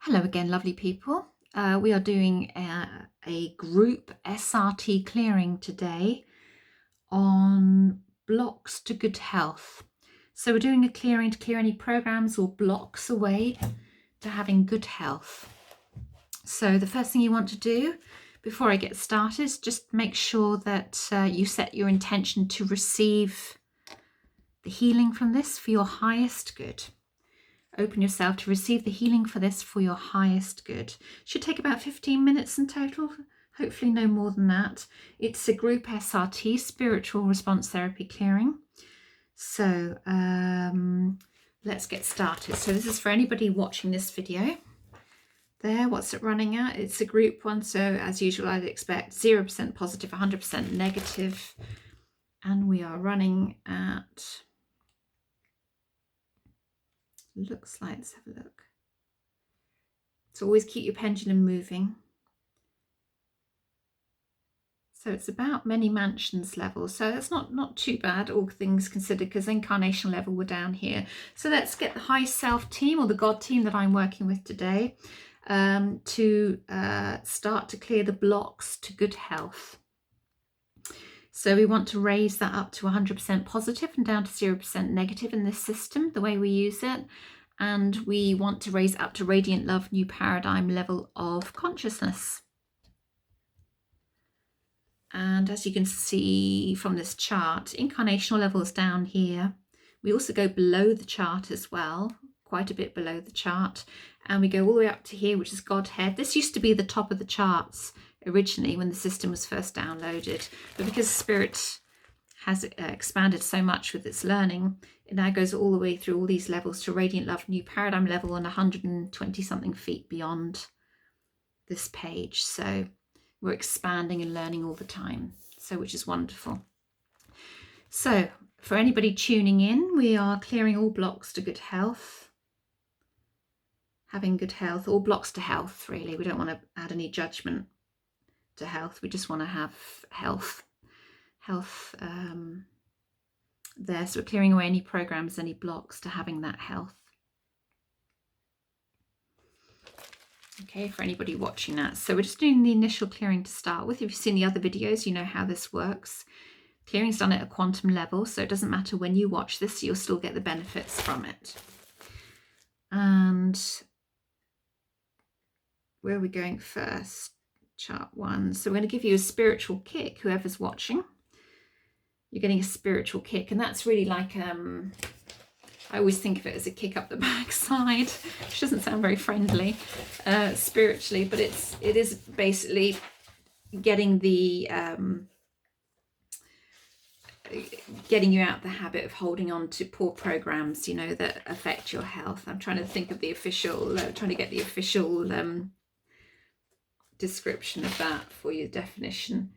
Hello again, lovely people. We are doing a group SRT clearing today on blocks to good health. So we're doing a clearing to clear any programs or blocks away to having good health. So the first thing you want to do before I get started is just make sure that you set your intention to receive the healing from this for your highest good. Open yourself to receive the healing for this for your highest good. Should take about 15 minutes in total, hopefully no more than that. It's a group SRT, spiritual response therapy clearing. So let's get started. So this is for anybody watching this video. There, what's it running at? It's a group one, so as usual I'd expect 0% positive, 100% negative. And we are running at, looks like, let's have a look. So always keep your pendulum moving. So it's about many mansions level. So that's not too bad, all things considered, because incarnation level we're down here. So let's get the high self team or the God team that I'm working with today to start to clear the blocks to good health. So we want to raise that up to 100% positive and down to 0% negative in this system, the way we use it. And we want to raise up to radiant love, new paradigm level of consciousness. And as you can see from this chart, incarnational levels down here. We also go below the chart as well, quite a bit below the chart. And we go all the way up to here, which is Godhead. This used to be the top of the charts originally when the system was first downloaded. But because Spirit has expanded so much with its learning, it now goes all the way through all these levels to radiant love, new paradigm level, and 120 something feet beyond this page. So we're expanding and learning all the time, so which is wonderful. So for anybody tuning in, we are clearing all blocks to good health, having good health, all blocks to health, really. We don't want to add any judgment to health. We just want to have health there. So we're clearing away any programs, any blocks to having that health. Okay, for anybody watching that. So we're just doing the initial clearing to start with. If you've seen the other videos, you know how this works. Clearing's done at a quantum level, so it doesn't matter when you watch this, you'll still get the benefits from it. And where are we going first? Chart 1. So we're going to give you a spiritual kick, whoever's watching. You're getting a spiritual kick, and that's really like I always think of it as a kick up the backside, which doesn't sound very friendly spiritually, but it is basically getting the getting you out the habit of holding on to poor programs, you know, that affect your health. I'm trying to think of the official, trying to get the official description of that for you, definition.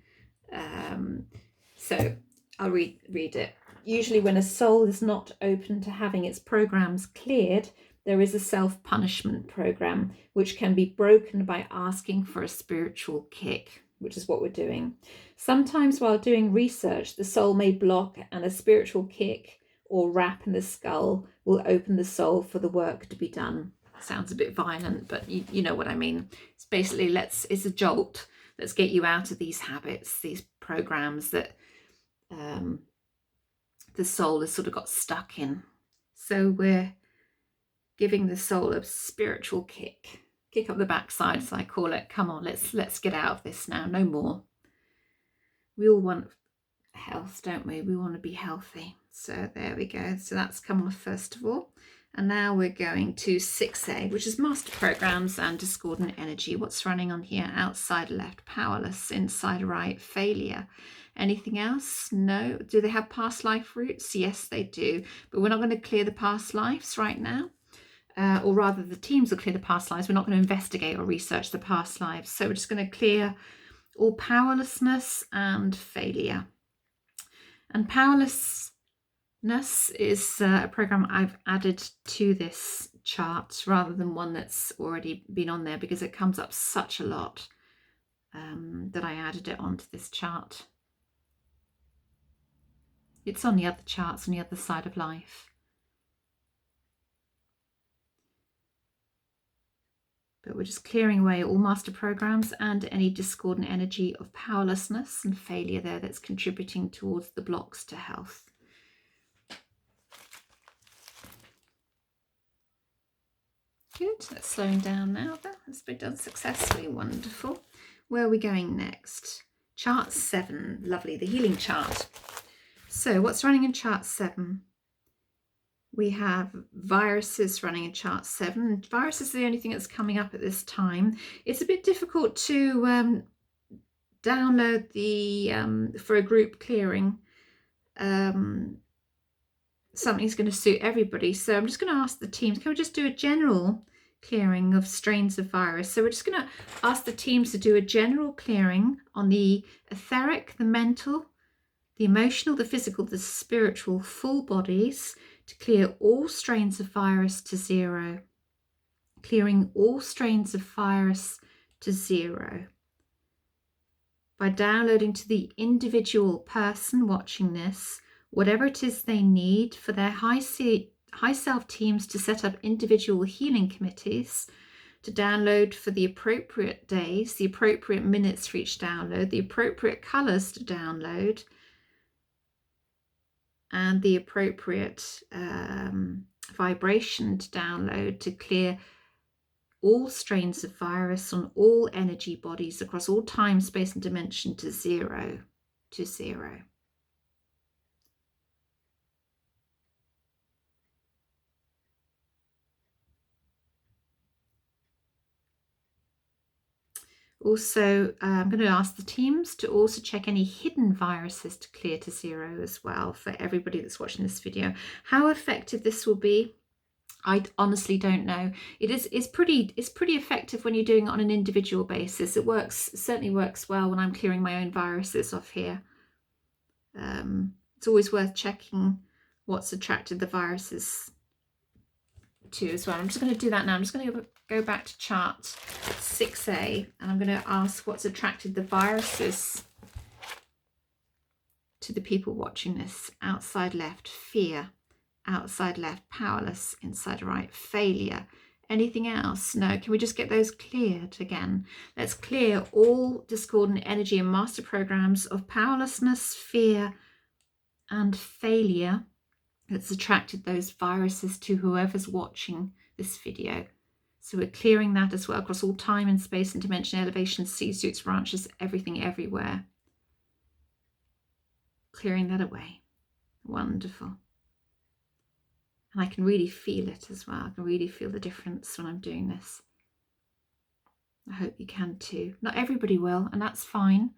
So I'll read it. Usually when a soul is not open to having its programs cleared, there is a self-punishment program which can be broken by asking for a spiritual kick, which is what we're doing. Sometimes while doing research, the soul may block, and a spiritual kick or rap in the skull will open the soul for the work to be done. Sounds a bit violent, but you know what I mean. It's basically, it's a jolt. Let's get you out of these habits, these programs that the soul has sort of got stuck in. So we're giving the soul a spiritual kick up the backside, as I call it. Come on, let's get out of this now. No more. We all want health, don't we? We want to be healthy. So there we go. So that's come off first of all. And now we're going to 6A, which is master programs and discordant energy. What's running on here? Outside left, powerless. Inside right, failure. Anything else? No. Do they have past life roots? Yes, they do. But we're not going to clear the past lives right now. Or rather, the teams will clear the past lives. We're not going to investigate or research the past lives. So we're just going to clear all powerlessness and failure. And powerlessness is a program I've added to this chart rather than one that's already been on there, because it comes up such a lot that I added it onto this chart. It's on the other charts on the other side of life. But we're just clearing away all master programs and any discordant energy of powerlessness and failure there that's contributing towards the blocks to health. Good, that's slowing down now. That's been done successfully, wonderful. Where are we going next? Chart 7, lovely, the healing chart. So what's running in chart 7? We have viruses running in chart 7. Viruses are the only thing that's coming up at this time. It's a bit difficult to download the for a group clearing. Something's going to suit everybody. So I'm just going to ask the teams, can we just do a general clearing of strains of virus? So we're just going to ask the teams to do a general clearing on the etheric, the mental, the emotional, the physical, the spiritual, full bodies, to clear all strains of virus to 0. Clearing all strains of virus to 0. By downloading to the individual person watching this whatever it is they need for their high self teams to set up individual healing committees, to download for the appropriate days, the appropriate minutes for each download, the appropriate colours to download, and the appropriate vibration to download to clear all strains of virus on all energy bodies across all time, space and dimension to 0. To 0. Also, I'm going to ask the teams to also check any hidden viruses to clear to 0 as well for everybody that's watching this video. How effective this will be, I honestly don't know. It's pretty effective when you're doing it on an individual basis. It certainly works well when I'm clearing my own viruses off here. It's always worth checking what's attracted the viruses to as well. I'm just going to do that now. I'm just going to go back to chart 6A, and I'm going to ask what's attracted the viruses to the people watching this. Outside left, fear. Outside left, powerless. Inside right, failure. Anything else? No. Can we just get those cleared again? Let's clear all discordant energy and master programs of powerlessness, fear, and failure that's attracted those viruses to whoever's watching this video. So we're clearing that as well across all time and space and dimension, elevation, sea suits, branches, everything, everywhere. Clearing that away. Wonderful. And I can really feel it as well. I can really feel the difference when I'm doing this. I hope you can too. Not everybody will, and that's fine.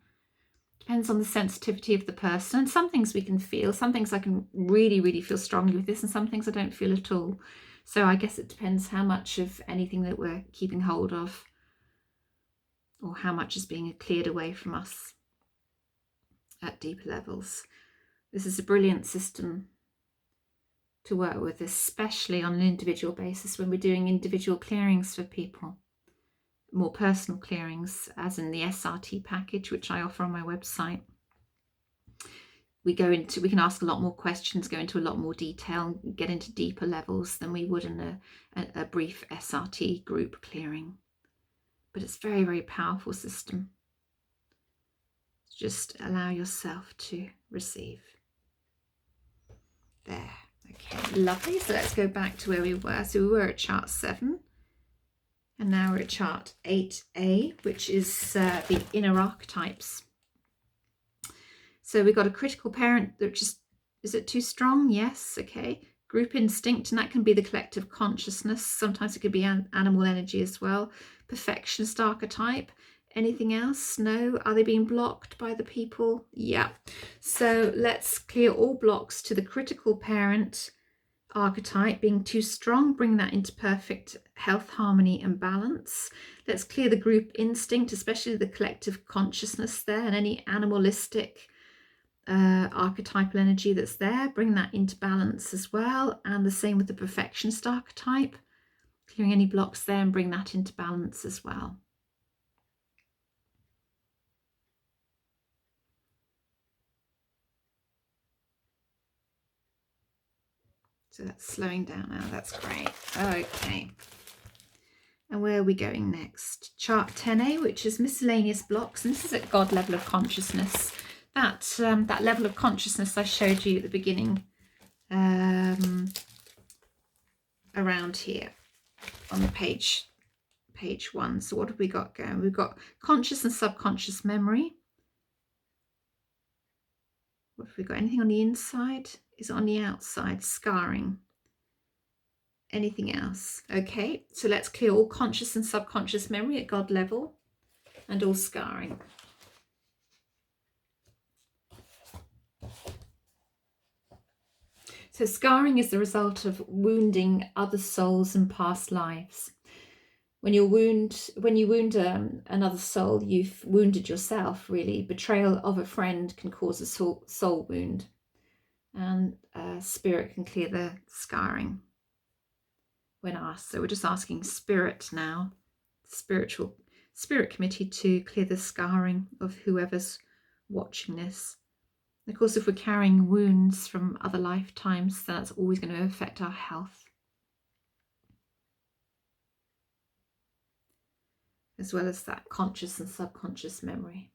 Depends on the sensitivity of the person. And some things we can feel. Some things I can really, really feel strongly with this, and some things I don't feel at all. So I guess it depends how much of anything that we're keeping hold of, or how much is being cleared away from us at deeper levels. This is a brilliant system to work with, especially on an individual basis when we're doing individual clearings for people. More personal clearings, as in the SRT package, which I offer on my website. We can ask a lot more questions, go into a lot more detail, get into deeper levels than we would in a brief SRT group clearing. But it's a very, very powerful system. Just allow yourself to receive. There. Okay, lovely. So let's go back to where we were. So we were at chart 7. And now we're at chart 8A, which is the inner archetypes. So we've got a critical parent, which is it too strong? Yes, okay. Group instinct, and that can be the collective consciousness. Sometimes it could be animal energy as well. Perfectionist archetype. Anything else? No? Are they being blocked by the people? Yeah. So let's clear all blocks to the critical parent archetype. Being too strong, bring that into perfect health, harmony and balance. Let's clear the group instinct, especially the collective consciousness there, and any animalistic archetypal energy that's there, bring that into balance as well. And the same with the perfectionist archetype, clearing any blocks there and bring that into balance as well. So that's slowing down now. That's great. Okay. And where are we going next? Chart 10A, which is miscellaneous blocks. And this is at God level of consciousness. That level of consciousness I showed you at the beginning, around here on the page 1. So what have we got going? We've got conscious and subconscious memory. What have we got? Anything on the inside? Is it on the outside? Scarring. Anything else? Okay, so let's clear all conscious and subconscious memory at God level and all scarring. So scarring is the result of wounding other souls in past lives. When you wound another soul, you've wounded yourself, really. Betrayal of a friend can cause a soul wound, and spirit can clear the scarring when asked. So we're just asking spirit now, spirit committee, to clear the scarring of whoever's watching this. And of course, if we're carrying wounds from other lifetimes, then that's always going to affect our health, as well as that conscious and subconscious memory.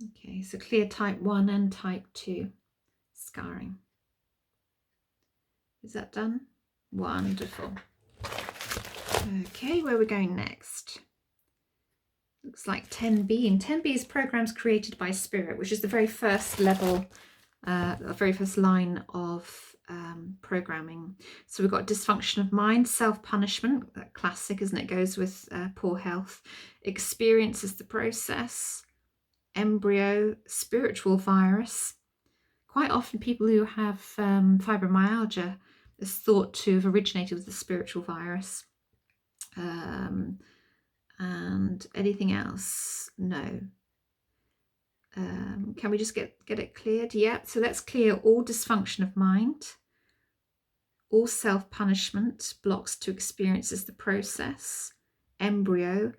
Okay, so clear type 1 and type 2 scarring. Is that done? Wonderful. Okay, where are we going next? Looks like 10B, and 10B is programs created by spirit, which is the very first level, the very first line of programming. So we've got dysfunction of mind, self-punishment, classic, isn't it? Goes with poor health. Experience is the process. Embryo, spiritual virus. Quite often people who have fibromyalgia is thought to have originated with the spiritual virus. And anything else? No. Can we just get it cleared? Yeah, so let's clear all dysfunction of mind, all self-punishment, blocks to experience as the process, embryo,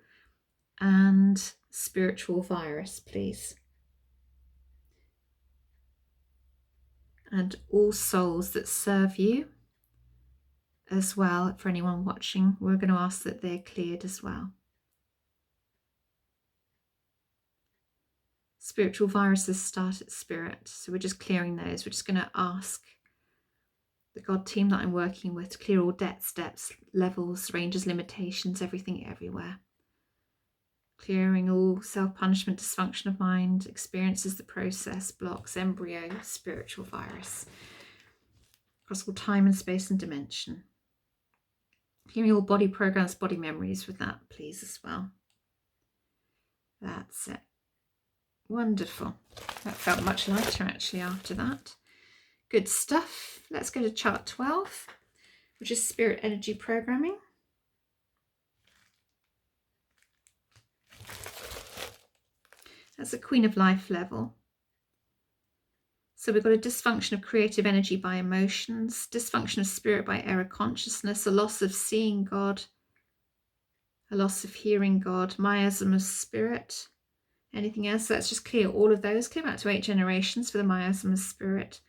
and spiritual virus, please. And all souls that serve you as well. For anyone watching, we're going to ask that they're cleared as well. Spiritual viruses start at spirit, so we're just clearing those. We're just going to ask the God team that I'm working with to clear all debts, levels, ranges, limitations, everything, everywhere. Clearing all self-punishment, dysfunction of mind, experiences, the process, blocks, embryo, spiritual virus. Across all time and space and dimension. Clearing all body programs, body memories with that, please, as well. That's it. Wonderful. That felt much lighter, actually, after that. Good stuff. Let's go to chart 12, which is spirit energy programming. That's a Queen of Life level. So we've got a dysfunction of creative energy by emotions, dysfunction of spirit by error consciousness, a loss of seeing God, a loss of hearing God, miasm of spirit. Anything else? So let's just clear all of those, clear back to 8 generations for the miasm of spirit.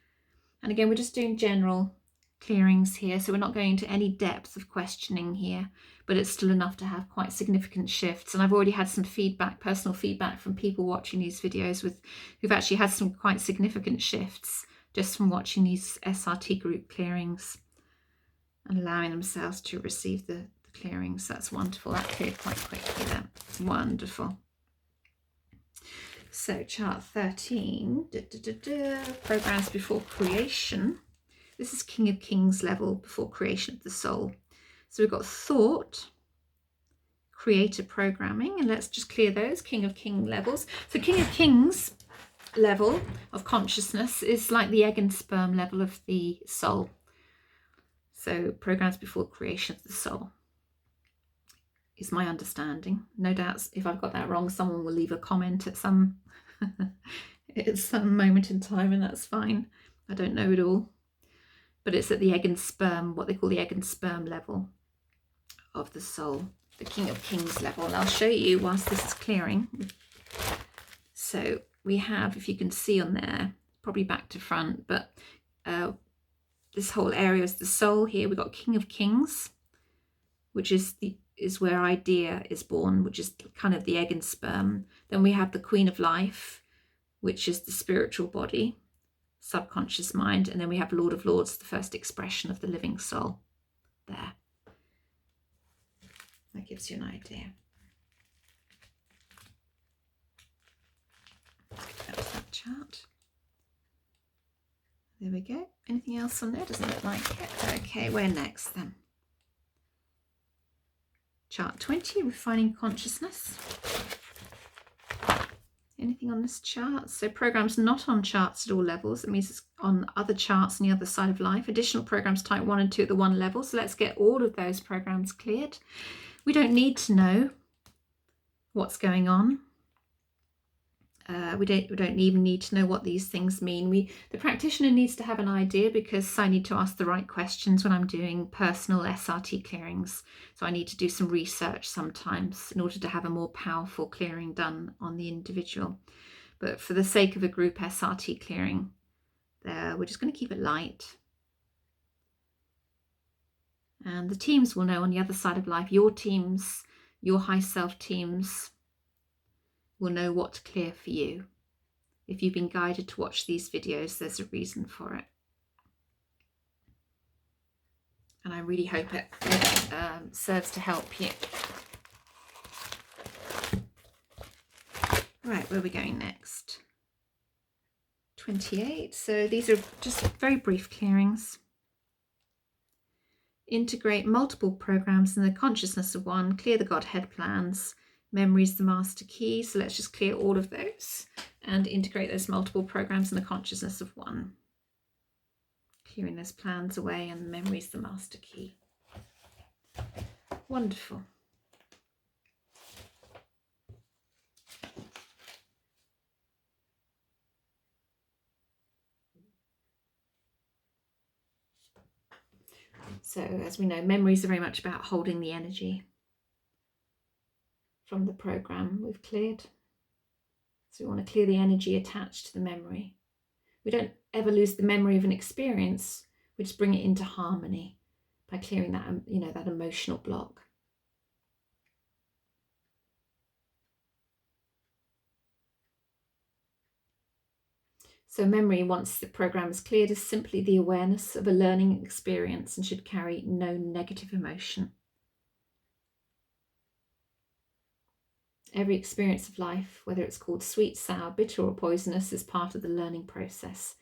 And again, we're just doing general clearings here, so we're not going into any depth of questioning here, but it's still enough to have quite significant shifts. And I've already had some feedback, personal feedback from people watching these videos who've actually had some quite significant shifts just from watching these SRT group clearings and allowing themselves to receive the clearings. That's wonderful. That cleared quite quickly then. Wonderful. So chart 13, programs before creation. This is King of Kings level, before creation of the soul. So we've got thought, creator programming, and let's just clear those King of King levels. So King of Kings level of consciousness is like the egg and sperm level of the soul. So programs before creation of the soul is my understanding. No doubts, if I've got that wrong, someone will leave a comment at some at some moment in time, and that's fine. I don't know it all. but it's at the egg and sperm, what they call the egg and sperm level of the soul, the King of Kings level. And I'll show you whilst this is clearing. So we have, if you can see on there, probably back to front, but this whole area is the soul here. We've got King of Kings, which is where idea is born, which is kind of the egg and sperm. Then we have the Queen of Life, which is the spiritual body, subconscious mind. And then we have Lord of Lords, the first expression of the living soul there. That gives you an idea. That was that chart. There we go. Anything else on there? Doesn't look like it. Okay, where next then? Chart 20, refining consciousness. Anything on this chart? So programs not on charts at all levels. That means it's on other charts on the other side of life. Additional programs type 1 and 2 at the 1 level. So let's get all of those programs cleared. We don't need to know what's going on. We don't even need to know what these things mean. The practitioner needs to have an idea, because I need to ask the right questions when I'm doing personal SRT clearings. So I need to do some research sometimes in order to have a more powerful clearing done on the individual. But for the sake of a group SRT clearing, we're just going to keep it light. And the teams will know on the other side of life, your teams, your high self teams, will know what to clear for you. If you've been guided to watch these videos, there's a reason for it. And I really hope it serves to help you. Right, where are we going next? 28. So these are just very brief clearings. Integrate multiple programs in the consciousness of one. Clear the Godhead plans. Memory is the master key. So let's just clear all of those and integrate those multiple programs in the consciousness of one. Clearing those plans away, and memory is the master key. Wonderful. So as we know, memories are very much about holding the energy from the program we've cleared. So we want to clear the energy attached to the memory. We don't ever lose the memory of an experience. We just bring it into harmony by clearing that, that emotional block. So memory, once the program is cleared, is simply the awareness of a learning experience and should carry no negative emotion. Every experience of life, whether it's called sweet, sour, bitter or poisonous, is part of the learning process.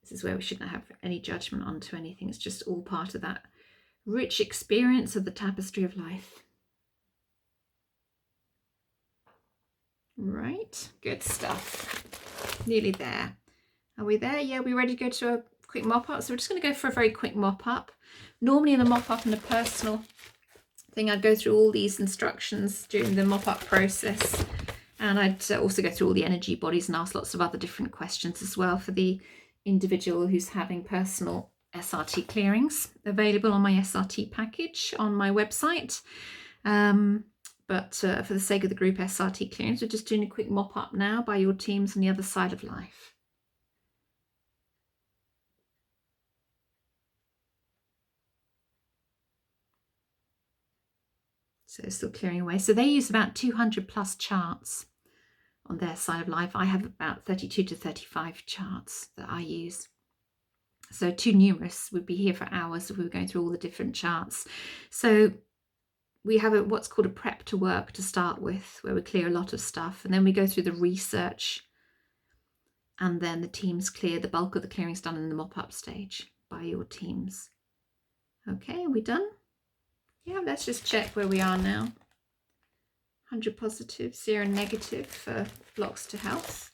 This is where we shouldn't have any judgment onto anything. It's just all part of that rich experience of the tapestry of life. Right, good stuff. Nearly there. Are we there? Yeah, we're ready to go to a quick mop-up. So we're just going to go for a very quick mop-up. Normally in a mop-up and a personal thing, I'd go through all these instructions during the mop-up process, and I'd also go through all the energy bodies and ask lots of other different questions as well for the individual who's having personal SRT clearings, available on my SRT package on my website. But for the sake of the group SRT clearings, we're just doing a quick mop-up now by your teams on the other side of life. So still clearing away. So they use about 200 plus charts on their side of life. I have about 32 to 35 charts that I use. So too numerous. We'd be here for hours if we were going through all the different charts. So we have what's called a prep to work to start with, where we clear a lot of stuff. And then we go through the research. And then the teams clear. The bulk of the clearing's done in the mop-up stage by your teams. Okay, are we done? Yeah, let's just check where we are now. 100 positive, 0 negative for blocks to health.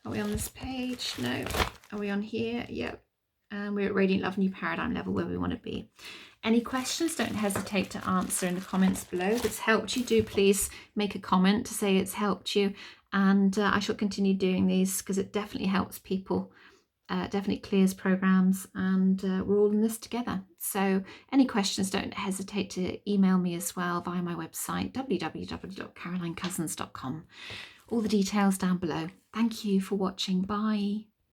Are we on this page? No. Are we on here? Yep. And we're at Radiant Love New Paradigm level, where we want to be. Any questions, don't hesitate to answer in the comments below. If it's helped you, do please make a comment to say it's helped you. And I shall continue doing these because it definitely helps people definitely clears programs, and we're all in this together. So any questions, don't hesitate to email me as well via my website, www.carolinecousins.com. All the details down below. Thank you for watching. Bye.